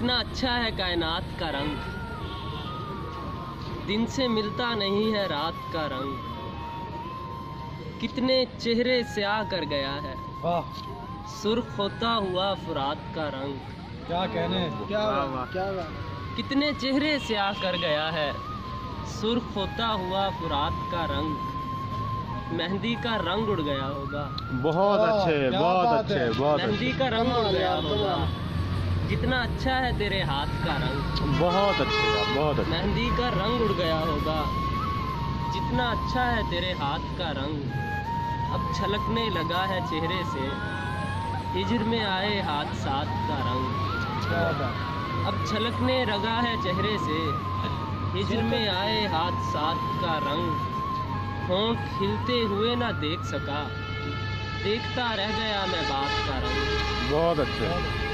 कितना अच्छा है कायनात का रंग, दिन से मिलता नहीं है रात का रंग। कितने चेहरे स्याह कर गया है, वाह सुर्ख होता हुआ फुरात का रंग। क्या कहने, क्या वाह बात, वाह। क्या बात। कितने चेहरे स्याह कर गया है, सुर्ख होता हुआ फुरात का रंग। मेहंदी का रंग उड़ गया होगा, बहुत अच्छे, क्या बहुत बात अच्छे, है। बहुत मेहंदी अच्छे, का रंग उड़ कमाल गया यार, होगा। कमाल। जितना अच्छा है तेरे हाथ का रंग, बहुत अच्छे यार, बहुत अच्छे। मेहंदी का रंग उड़ गया होगा। जितना अच्छा है तेरे हाथ का रंग, अब छलकने लगा है चेहरे से, हिजर में आए हाथ साथ का रंग। क्या बात। अब छलकने लगा है चेहरे से, हिजर में आए हाथ साथ का रंग। होंठ खिलते हुए ना देख सका, देखता रह गया मैं बात का रंग। बहुत अच्छे।